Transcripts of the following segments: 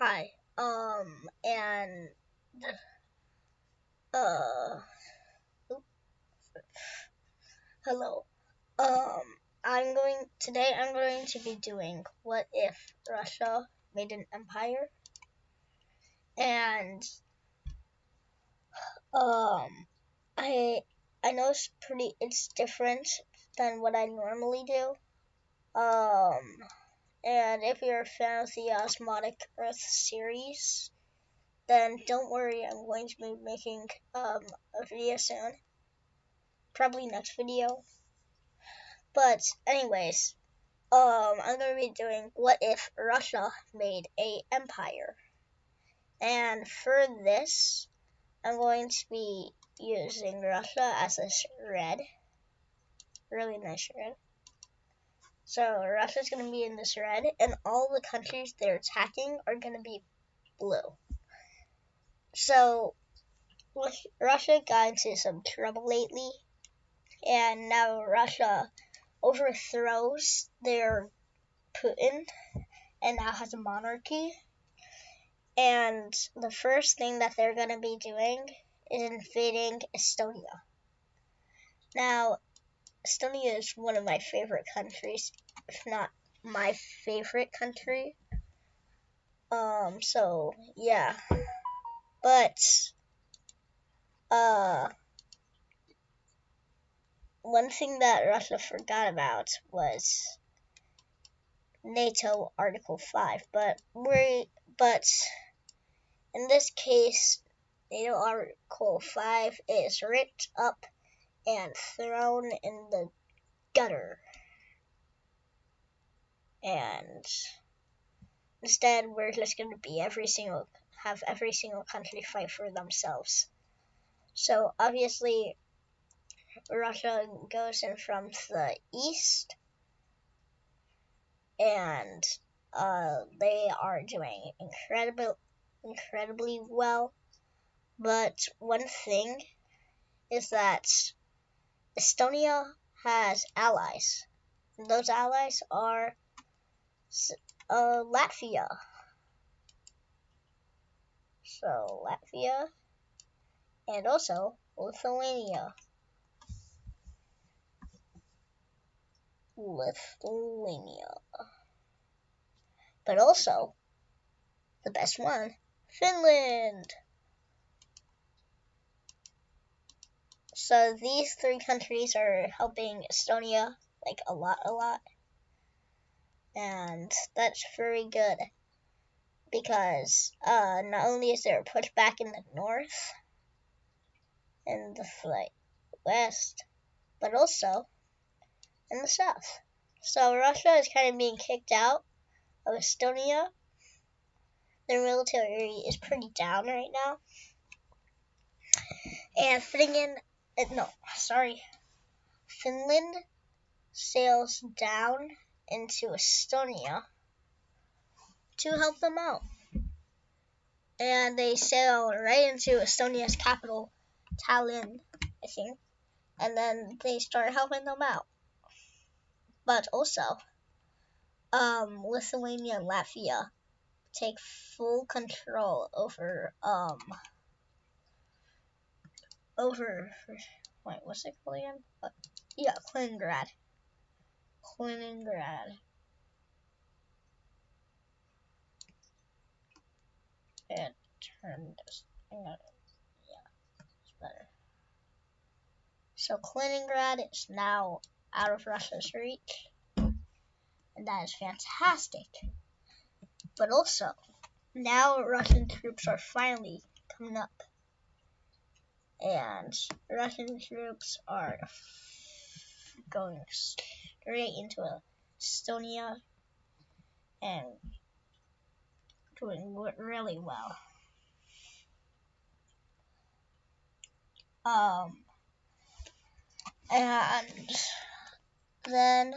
Hi. And uh, hello. I'm going to be doing what if Russia made an empire, and um, I know it's different than what I normally do. And if you're a fan of the Osmotic Earth series, then don't worry, I'm going to be making a video soon, probably next video. But anyways, I'm gonna be doing what if Russia made a empire, and for this, I'm going to be using Russia as this red, really nice red. So Russia's gonna be in this red, and all the countries they're attacking are gonna be blue. So Russia got into some trouble lately, and now Russia overthrows their Putin and now has a monarchy. And the first thing that they're going to be doing is invading Estonia. Now, Estonia is one of my favorite countries, if not my favorite country. So yeah. But one thing that Russia forgot about was NATO Article 5. But in this case, NATO Article 5 is ripped up and thrown in the gutter. And instead, we're just going to be have every single country fight for themselves. So obviously, Russia goes in from the east, and they are doing incredibly well. But one thing is that Estonia has allies. And those allies are Latvia. So Latvia and also Lithuania. But also, the best one, Finland. So these three countries are helping Estonia like a lot. And that's very good because not only is there a pushback in the north and the west, but also in the south. So Russia is kind of being kicked out of Estonia. Their military is pretty down right now. And Finland sails down into Estonia to help them out. And they sail right into Estonia's capital, Tallinn, I think. And then they start helping them out. But also, Lithuania and Latvia take full control over what's it called again? Yeah, Kaliningrad. And turn this. Yeah, it's better. So Kaliningrad is now out of Russia's reach, and that is fantastic. But also, now Russian troops are finally coming up, and Russian troops are going straight into Estonia and doing really well. And then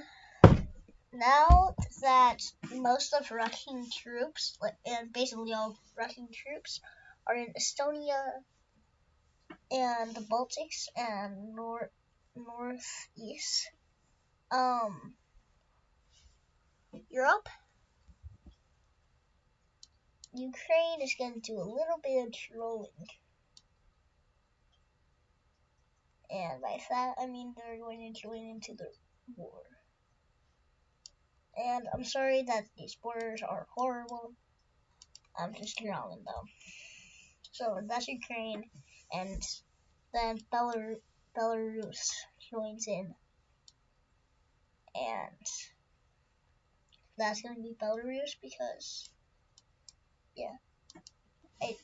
now that most of Russian troops, and basically all Russian troops, are in Estonia and the Baltics and northeast Europe, Ukraine is going to do a little bit of trolling. And by that, I mean they're going to join into the war. And I'm sorry that these borders are horrible. I'm just drawing them. So that's Ukraine, and then Belarus joins in. And that's going to be Belarus because, yeah, I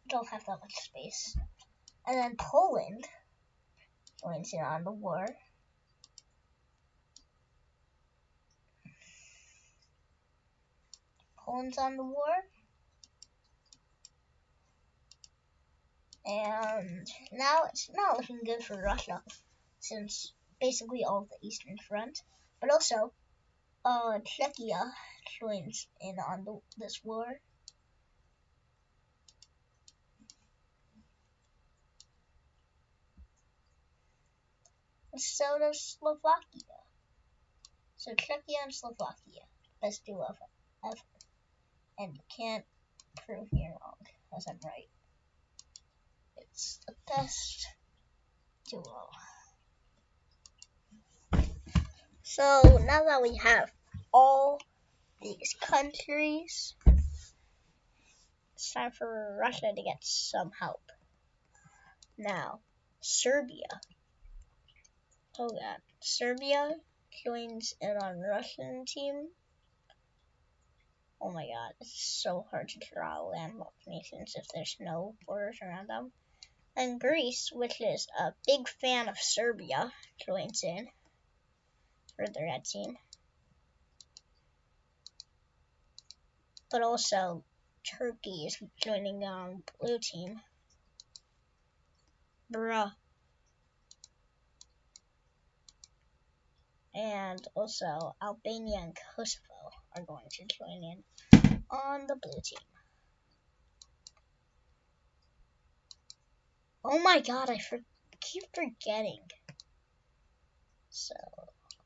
don't have that much space. And then Poland joins in on the war. Poland's on the war. And now it's not looking good for Russia, since basically all of the Eastern Front. But also, Czechia joins in on this war. So does Slovakia. So Czechia and Slovakia, best duo ever. And you can't prove me wrong, because I'm right. It's the best duo. So now that we have all these countries, it's time for Russia to get some help. Now, Serbia. Oh god, Serbia joins in on Russian team. Oh my god, it's so hard to draw landlocked nations if there's no borders around them. And Greece, which is a big fan of Serbia, joins in for the red team. But also, Turkey is joining on blue team. Bruh. And also, Albania and Kosovo are going to join in on the blue team. Oh my god, I keep forgetting. So,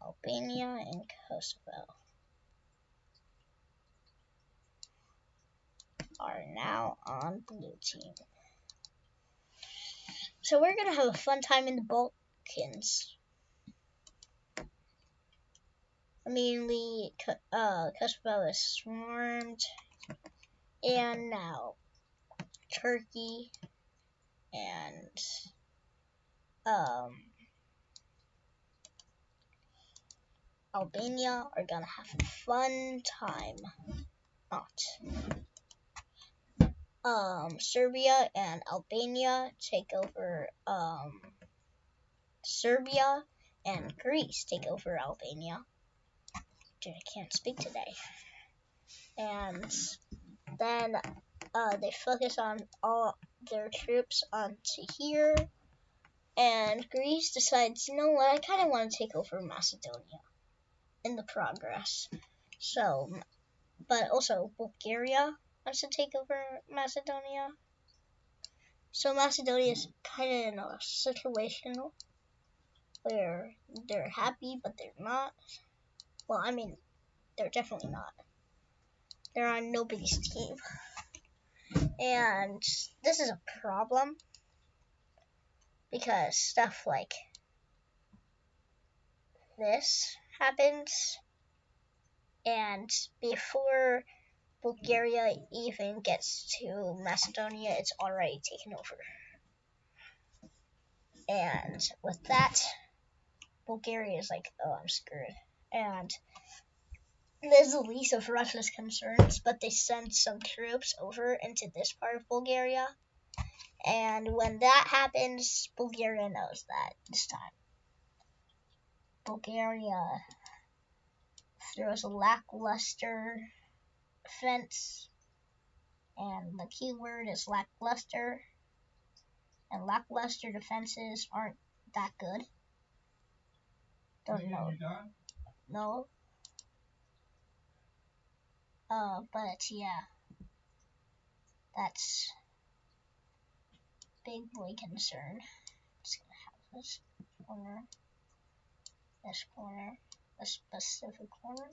Albania and Kosovo are now on blue team. So we're gonna have a fun time in the Balkans. Mainly, Kosovo is swarmed, and now Turkey and Albania are gonna have a fun time. Serbia and Albania take over Serbia, and Greece take over Albania. Dude, I can't speak today. And then they focus on all their troops onto here, and Greece decides, you know what, I kind of want to take over Macedonia in the progress. So, but also Bulgaria wants to take over Macedonia. So Macedonia is kind of in a situation where they're happy, but they're not. Well, I mean, they're definitely not. They're on nobody's team. And this is a problem because stuff like this happens, and before Bulgaria even gets to Macedonia, it's already taken over. And with that, Bulgaria is like, oh, I'm screwed. And there's the least of Russia's concerns, but they send some troops over into this part of Bulgaria. And when that happens, Bulgaria knows that this time. Bulgaria throws a lackluster defense, and the key word is lackluster. And lackluster defenses aren't that good. Don't know. No. But yeah, that's big boy concern. Just gonna have this corner, a specific corner.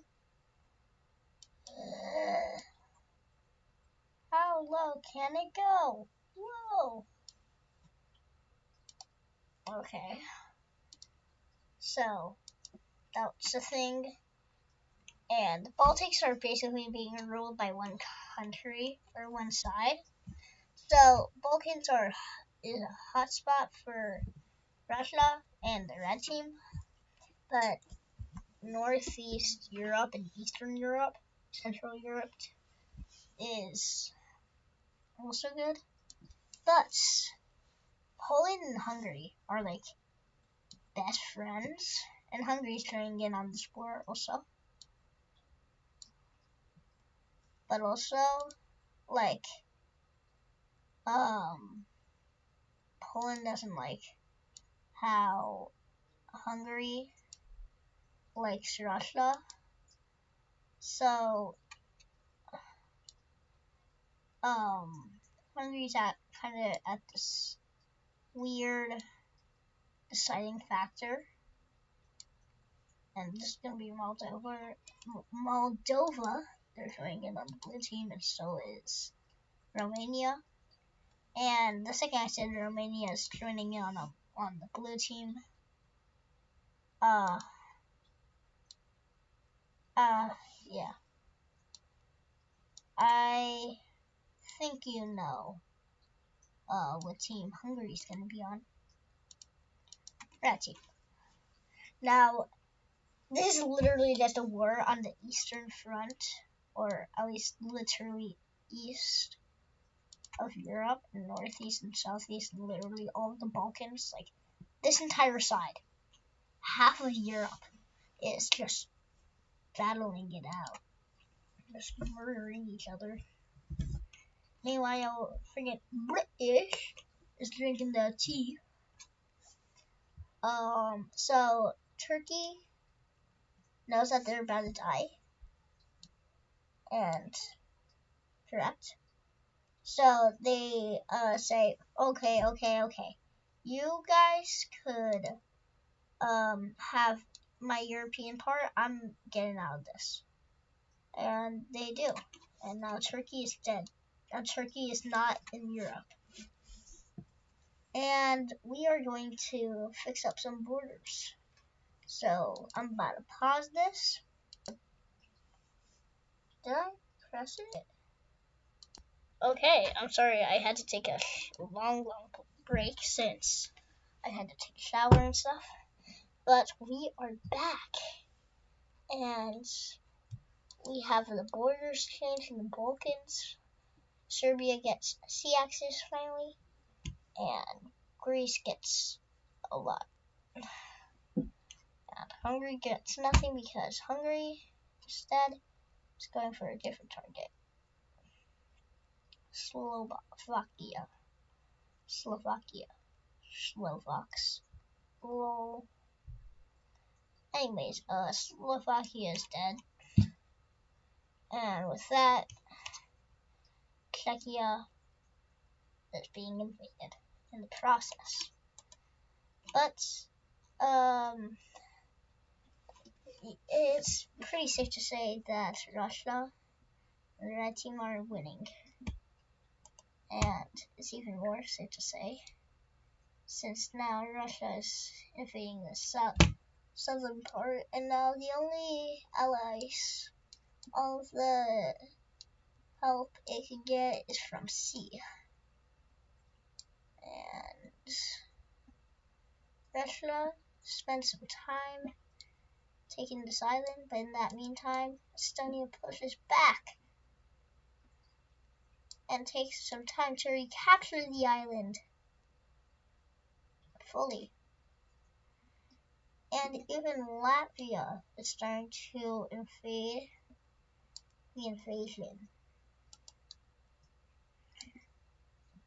low can it go? Whoa. Okay. So, that's the thing. And the Baltics are basically being ruled by one country, or one side. So, Balkans is a hotspot for Russia and the Red Team. But Northeast Europe and Eastern Europe, Central Europe, is also good. But Poland and Hungary are like best friends, and Hungary's trying in on this war also. But also, like, Poland doesn't like how Hungary likes Russia. So, Hungary's kind of at this weird deciding factor. And this is going to be Moldova. They're showing in on the blue team, and so is Romania. And the second I said Romania is joining in on the blue team. Yeah. I think you know, what team Hungary's gonna be on. Red team. Now, this is literally just a war on the Eastern Front, or at least literally east of Europe, northeast and southeast, literally all of the Balkans, like this entire side, half of Europe is just battling it out, just murdering each other. Meanwhile, freaking British is drinking the tea. So Turkey knows that they're about to die, and correct. So they say, okay, you guys could have my European part. I'm getting out of this, and they do. And now Turkey is dead. Now Turkey is not in Europe. And we are going to fix up some borders. So I'm about to pause this. Did I press it? Okay, I'm sorry. I had to take a long break since I had to take a shower and stuff. But we are back. And we have the borders changed in the Balkans. Serbia gets a sea axis finally. And Greece gets a lot. And Hungary gets nothing because Hungary instead is going for a different target. Slovakia. Slovaks. Lol. Anyways, Slovakia is dead. And with that, Czechia is being invaded in the process. But, it's pretty safe to say that Russia and the Red Team are winning. And it's even more safe to say, since now Russia is invading the southern part, and now the only allies, all of the help it can get is from sea. And Russia spent some time taking this island, but in that meantime, Estonia pushes back and takes some time to recapture the island fully. And even Latvia is starting to invade the invasion.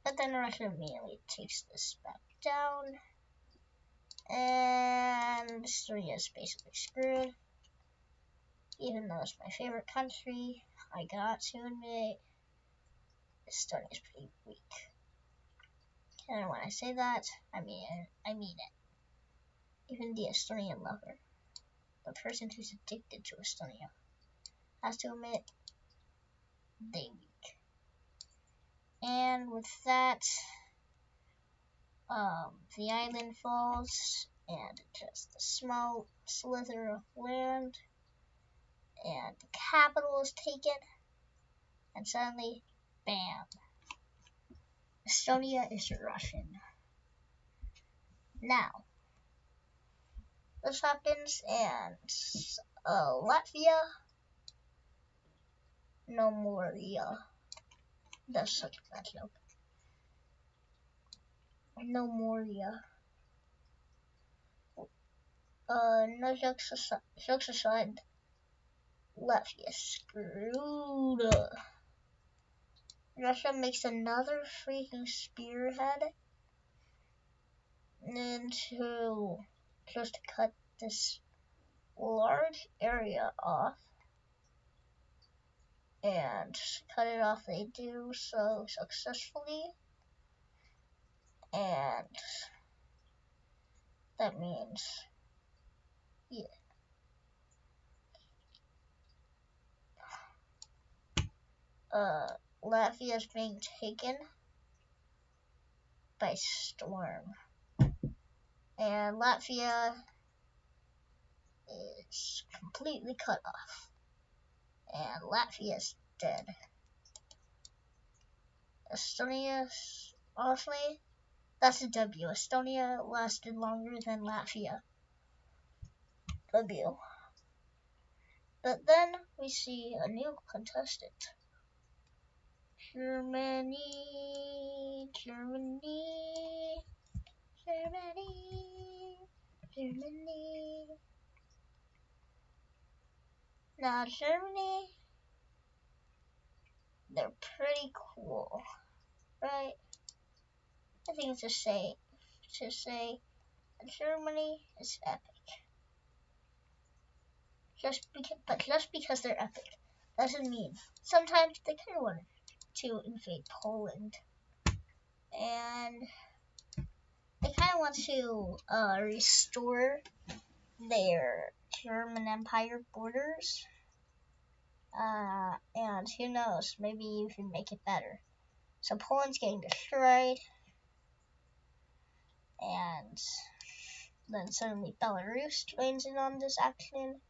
But then Russia immediately takes this back down, and Estonia is basically screwed. Even though it's my favorite country, I got to admit, Estonia is pretty weak. And when I say that, I mean it. Even the Estonian lover, the person who's addicted to Estonia, has to admit they weak. with that, the island falls, and just a small slither of land, and the capital is taken, and suddenly, bam, Estonia is Russian. Now, this happens, and Latvia, no more that's such a bad joke. No more no jokes aside, Latvia screwed up. Russia makes another freaking spearhead into just to cut this large area off, and cut it off they do so successfully, and that means, yeah, Latvia is being taken by storm, and Latvia is completely cut off, and Latvia is dead. Estonia, honestly, that's a W. Estonia lasted longer than Latvia. W. But then we see a new contestant. Germany, Germany, Germany, Germany. Now, Germany, they're pretty cool, right? I think it's just safe to say that Germany is epic. Just because they're epic doesn't mean sometimes they kind of want to invade Poland, and they kind of want to restore their German Empire borders, and who knows, maybe you can make it better. So Poland's getting destroyed, and then suddenly Belarus joins in on this action.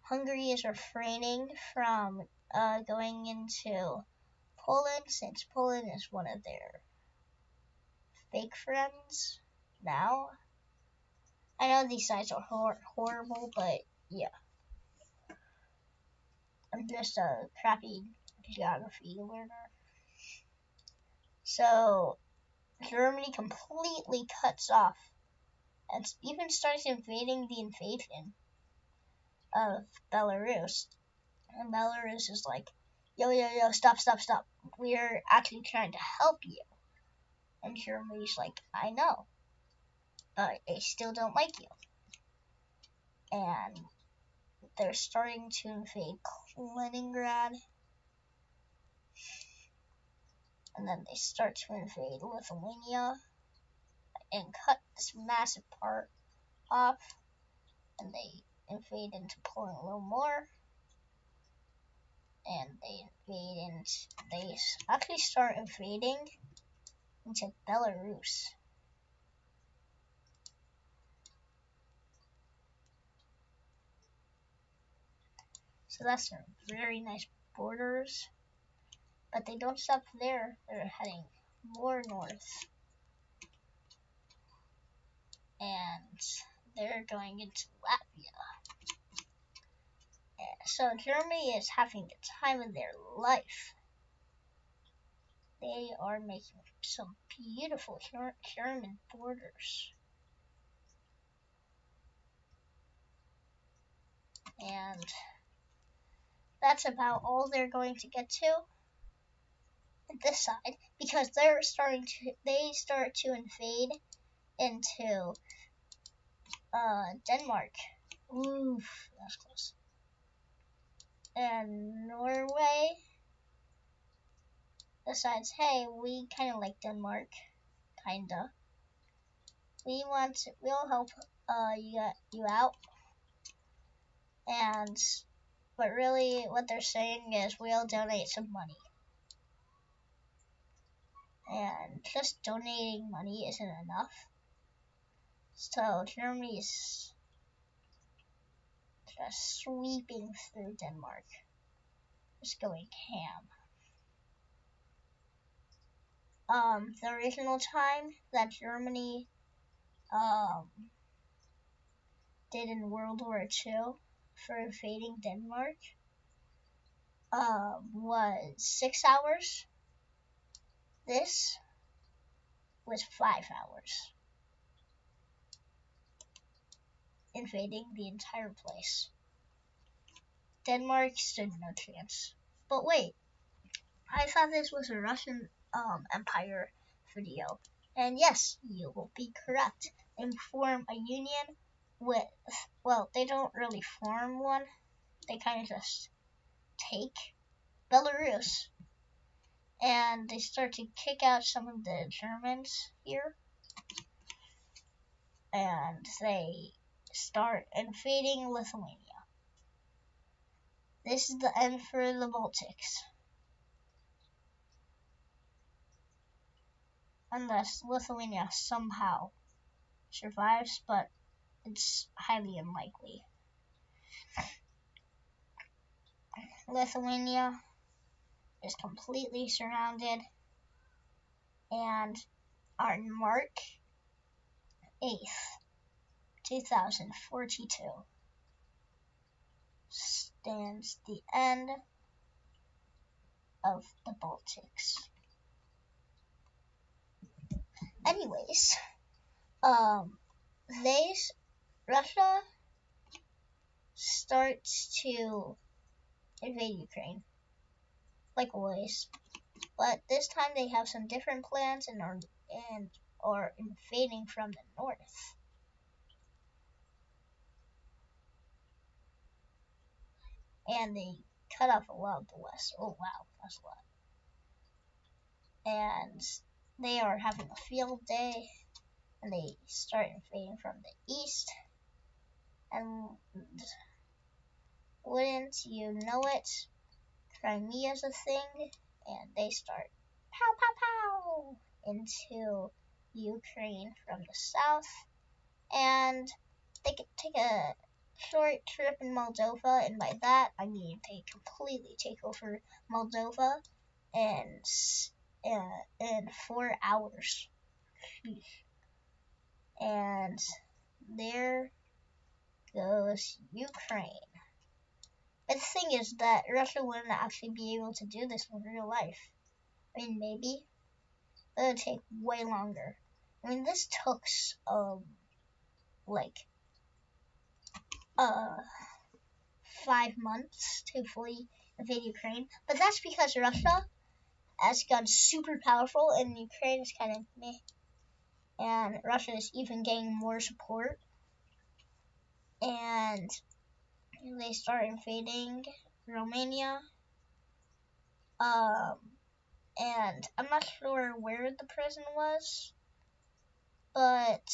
Hungary is refraining from going into Poland, since Poland is one of their fake friends now. I know these sites are horrible, but yeah. I'm just a crappy geography learner. So, Germany completely cuts off and even starts invading the invasion of Belarus. And Belarus is like, yo, stop. We're actually trying to help you. And Germany's like, I know, but I still don't like you. And they're starting to invade Leningrad. And then they start to invade Lithuania and cut this massive part off. And they invade into Poland a little more. And they actually start invading into Belarus. So that's some very nice borders. But they don't stop there. They're heading more north. And they're going into Latvia. So Germany is having the time of their life. They are making some beautiful German borders. And that's about all they're going to get to this side, because they start to invade into Denmark. Oof, that's close. And Norway decides, hey, we kind of like Denmark, kinda. We'll help you out, and but really what they're saying is we'll donate some money. And just donating money isn't enough. So Germany's just sweeping through Denmark, just going ham. The original time that Germany did in World War II for invading Denmark was 6 hours. This was 5 hours, invading the entire place. Denmark stood no chance. But wait, I thought this was a Russian Empire video. And yes, you will be correct. They form a union with, well, they don't really form one. They kind of just take Belarus. And they start to kick out some of the Germans here. And they start invading Lithuania. This is the end for the Baltics. Unless Lithuania somehow survives, but it's highly unlikely. Lithuania is completely surrounded, and on March 8th, 2042, stands the end of the Baltics. Anyways, Russia starts to invade Ukraine, like always, but this time they have some different plans and are invading from the north. And they cut off a lot of the west. Oh wow, that's a lot. And they are having a field day, and they start invading from the east. And wouldn't you know it, Crimea's a thing, and they start pow pow pow into Ukraine from the south, and they could take a short trip in Moldova, and by that I mean they completely take over Moldova in 4 hours. And there goes Ukraine. But the thing is that Russia wouldn't actually be able to do this in real life. I mean, maybe, but it would take way longer. I mean, this took 5 months to fully invade Ukraine, but that's because Russia has gotten super powerful and Ukraine is kind of meh. And Russia is even getting more support. And they start invading Romania. And I'm not sure where the prison was, but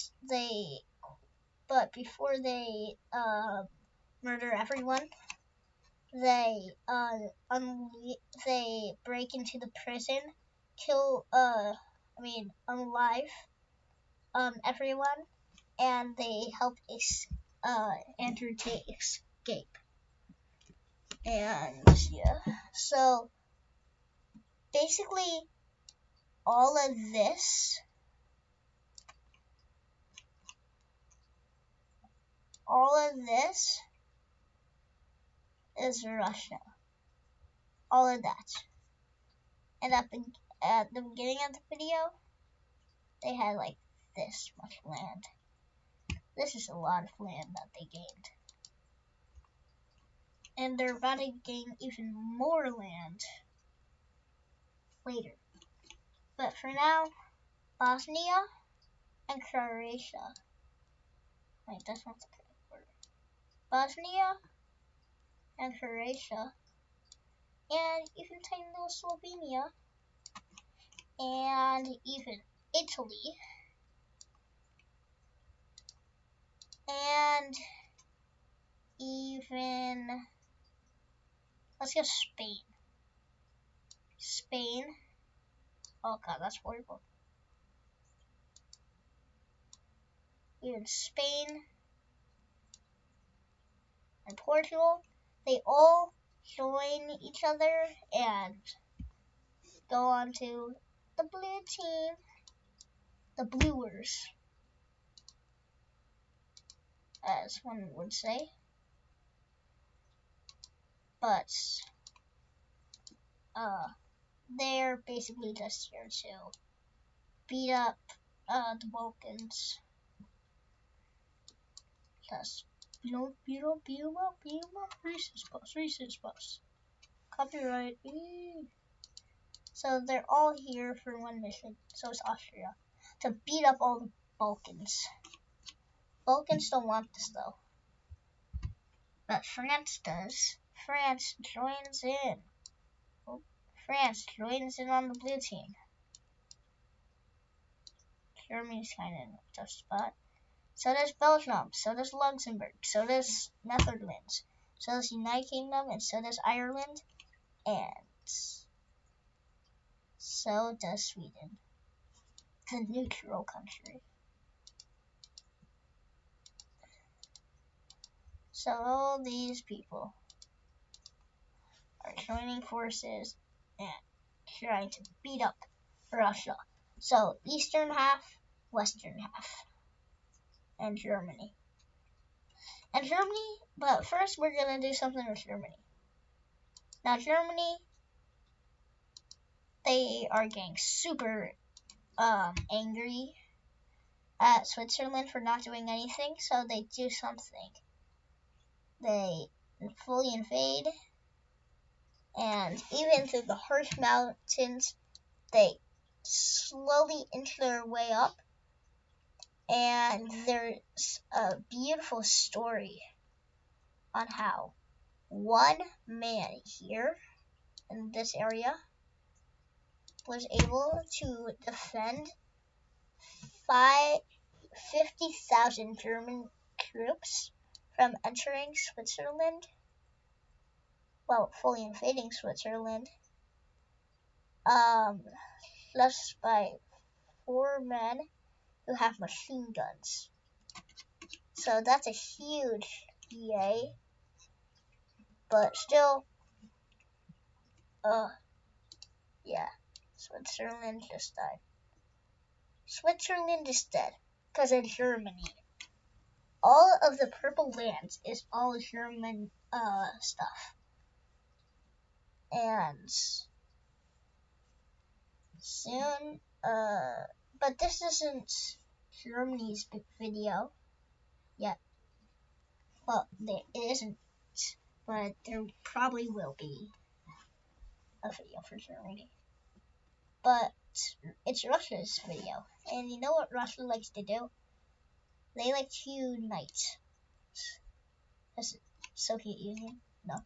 before they murder everyone, they break into the prison, kill unalive everyone, and they help Andrew to escape. And yeah, so basically all of this is Russia. All of that. And at the beginning of the video, they had like this much land. This is a lot of land that they gained. And they're about to gain even more land later. But for now, Bosnia and Croatia. Wait, that's not the correct word. Bosnia and Croatia, and even tiny little Slovenia, and even Italy, and even Let's go Spain. Spain. Oh god, that's horrible. Even Spain and Portugal, they all join each other and go on to the blue team. The Bluers, as one would say. But they're basically just here to beat up the Balkans. Just beat them up. Racist boss. Copyright. So they're all here for one mission. So is Austria, to beat up all the Balkans. Balkans don't want this though, but France does. France joins in. France joins in on the blue team. Germany's kind of in a tough spot. So does Belgium. So does Luxembourg. So does Netherlands. So does United Kingdom, and so does Ireland, and so does Sweden, the neutral country. So all these people are joining forces and trying to beat up Russia. So eastern half, western half, and Germany. But first we're gonna do something with Germany. Now Germany, they are getting super angry at Switzerland for not doing anything, so they do something. They fully invade, and even through the harsh mountains, they slowly inch their way up. And there's a beautiful story on how one man here in this area was able to defend 50,000 German troops from entering Switzerland, well, fully invading Switzerland, just by 4 men who have machine guns. So that's a huge yay, but still, yeah, Switzerland just died. Switzerland is dead because of Germany. All of the purple lands is all German stuff. And soon, but this isn't Germany's big video yet. Well, it isn't, but there probably will be a video for Germany. But it's Russia's video, and you know what Russia likes to do? They like to unite. As Soviet Union? No.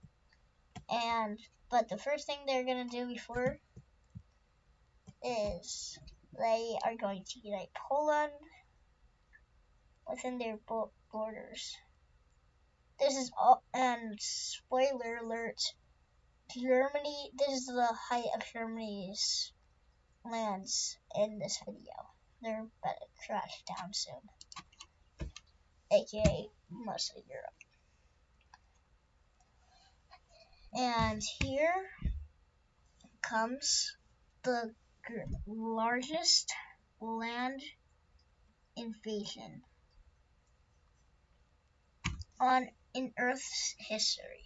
But the first thing they're gonna do before is they are going to unite Poland within their borders. This is all, and spoiler alert, Germany, this is the height of Germany's lands in this video. They're about to crash down soon, aka most of Europe. And here comes the largest land invasion in Earth's history.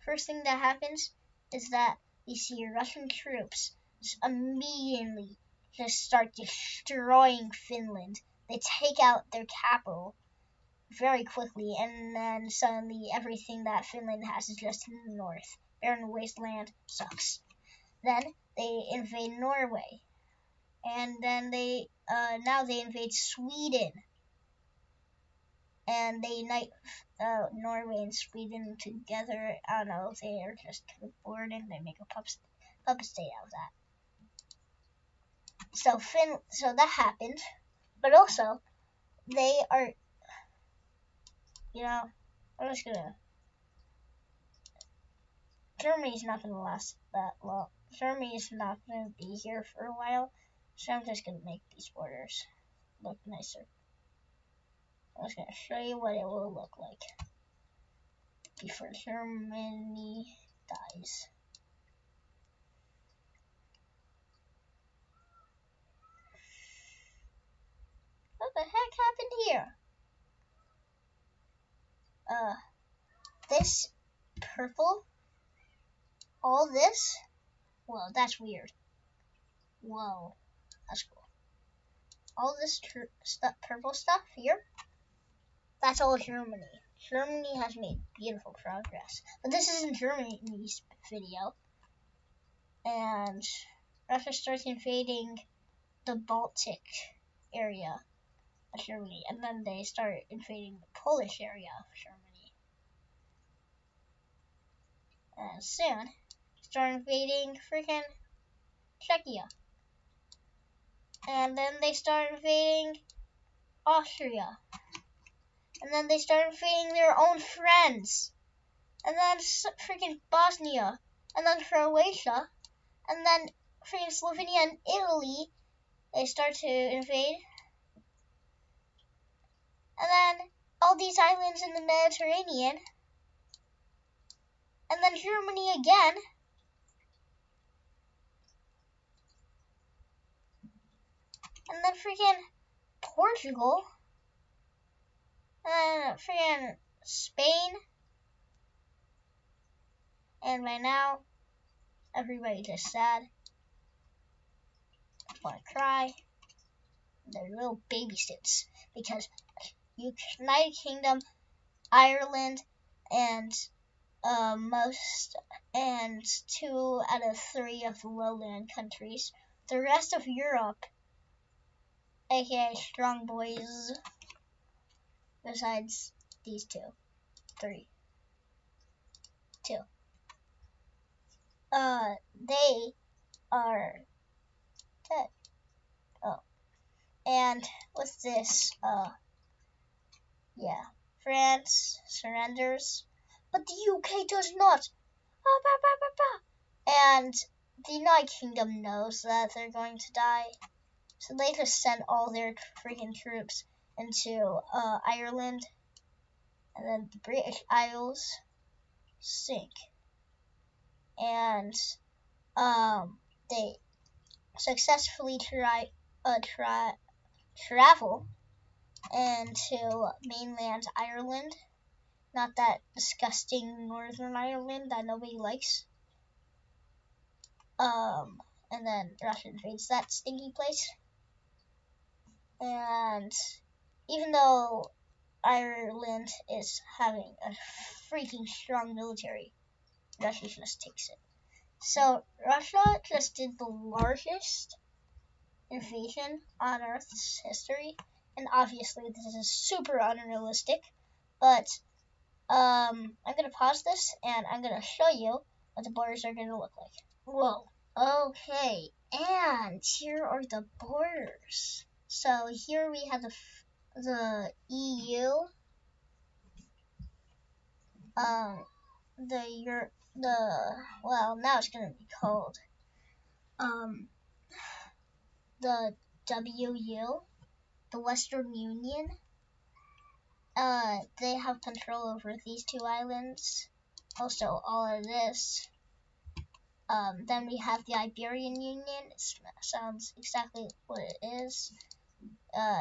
First thing that happens is that we see Russian troops immediately just start destroying Finland. They take out their capital very quickly, and then suddenly everything that Finland has is just in the north. Barren wasteland, sucks. Then they invade Norway, and then now they invade Sweden, and they unite Norway and Sweden together. I don't know, they are just kind of bored and they make a puppet state out of that. So that happened, but also they are, I'm just gonna Germany's not going to last that long. Germany is not going to be here for a while, so I'm just going to make these borders look nicer. I'm just going to show you what it will look like before Germany dies. What the heck happened here? This purple, all this? Whoa, that's weird. Whoa, that's cool. All this purple stuff here, that's all Germany. Germany has made beautiful progress. But this isn't Germany's video. And Russia starts invading the Baltic area of Germany. And then they start invading the Polish area of Germany. And soon, start invading freaking Czechia. And then they start invading Austria. And then they start invading their own friends. And then freaking Bosnia. And then Croatia. And then freaking Slovenia and Italy. They start to invade. And then all these islands in the Mediterranean. And then Germany again. And then freaking Portugal. And freaking Spain. And by now, everybody's just sad. I want to cry. They're little baby steps. Because United Kingdom, Ireland, and 2 out of 3 of the lowland countries. The rest of Europe, aka strong boys, besides these 2, 3, 2, they are dead. Oh, and what's this? Yeah, France surrenders, but the UK does not. And the United Kingdom knows that they're going to die, so they just send all their freaking troops into Ireland, and then the British Isles sink. And they successfully travel into mainland Ireland, not that disgusting Northern Ireland that nobody likes. And then Russia invades that stinky place. And even though Ireland is having a freaking strong military, Russia just takes it. So Russia just did the largest invasion on Earth's history, and obviously this is super unrealistic, but I'm gonna pause this and I'm gonna show you what the borders are gonna look like. Whoa. Okay, and here are the borders. So here we have the EU, well, now it's gonna be called the WU, the Western Union. They have control over these 2 islands. Also, all of this. Then we have the Iberian Union. It sounds exactly what it is.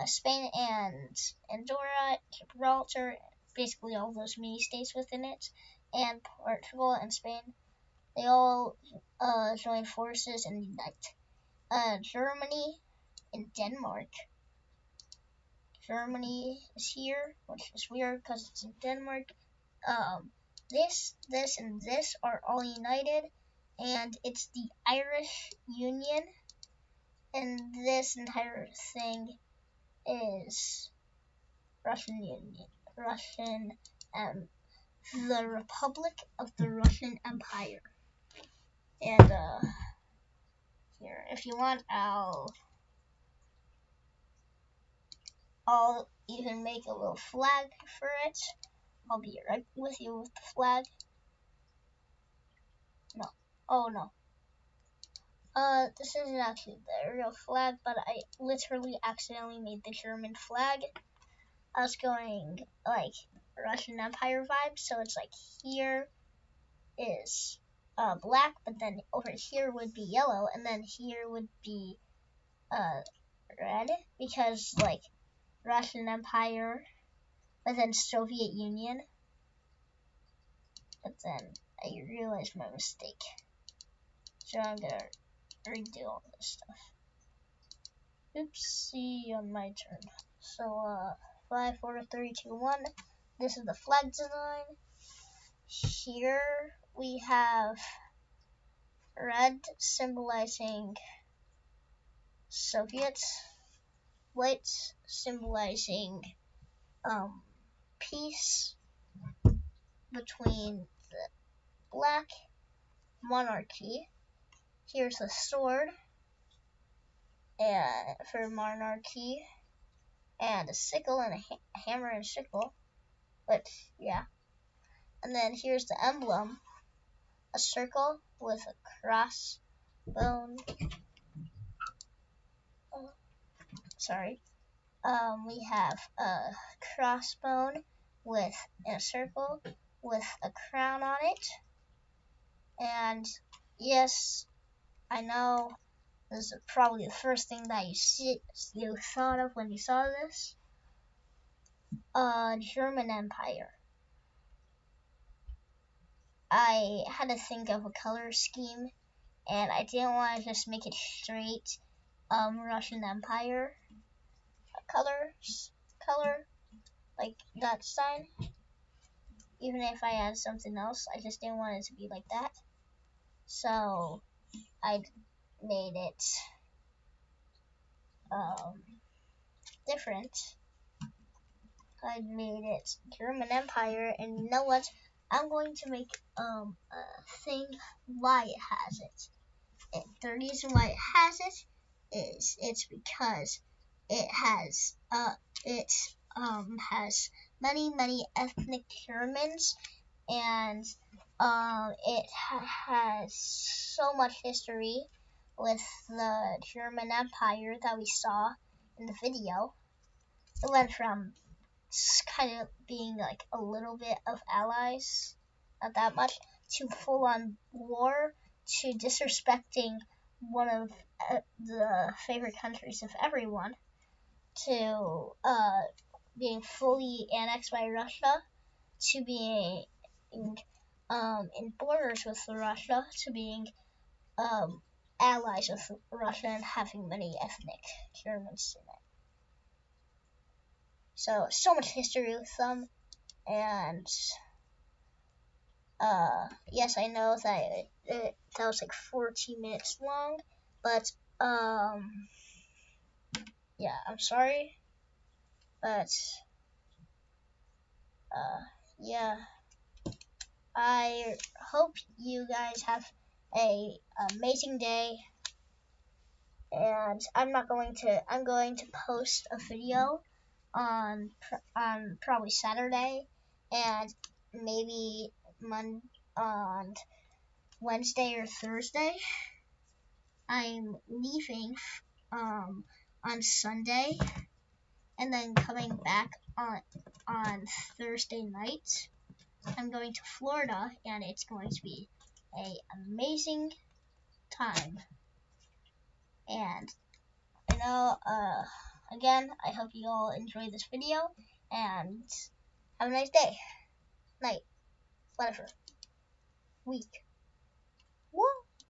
Spain and Andorra, Gibraltar, basically all those mini states within it, and Portugal and Spain. They all join forces and unite. Germany and Denmark. Germany is here, which is weird because it's in Denmark. This, and this are all united, and it's the Irish Union, and this entire thing is Russian Union, the Republic of the Russian Empire. And here, if you want, I'll even make a little flag for it. I'll be right with you with the flag. Oh no. This isn't actually the real flag, but I literally accidentally made the German flag. I was going like Russian Empire vibes, so it's like here is black, but then over here would be yellow, and then here would be red, because like Russian Empire, but then Soviet Union. But then I realized my mistake, so I'm gonna redo all this stuff. Oopsie, on my turn. So 5, 4, 3, 2, 1. This is the flag design. Here we have red symbolizing Soviets, white symbolizing peace between the black monarchy. Here's a sword for monarchy, and a sickle and a hammer and sickle. But yeah, and then here's the emblem: a circle with a crossbone. Oh, sorry. We have a crossbone with a circle with a crown on it. And yes, I know this is probably the first thing that you thought of when you saw this. German Empire. I had to think of a color scheme, and I didn't want to just make it straight Russian Empire color like that sign. Even if I add something else, I just didn't want it to be like that. So I made it different. I made it German Empire, and you know what? I'm going to make a thing why it has it. And the reason why it has it is it's because it has many ethnic Germans, and it has so much history with the German Empire that we saw in the video. It went from kind of being like a little bit of allies, not that much, to full-on war, to disrespecting one of the favorite countries of everyone, to being fully annexed by Russia, to being in borders with Russia, to being allies with Russia and having many ethnic Germans in it. So much history with them, and yes, I know that that was like 14 minutes long, but yeah, I'm sorry, but yeah, I hope you guys have a amazing day, and I'm going to post a video on probably Saturday, and maybe on Wednesday or Thursday. I'm leaving on Sunday, and then coming back on Thursday night. I'm going to Florida, and it's going to be an amazing time. And again, I hope you all enjoyed this video, and have a nice day, night, whatever, week. Woo!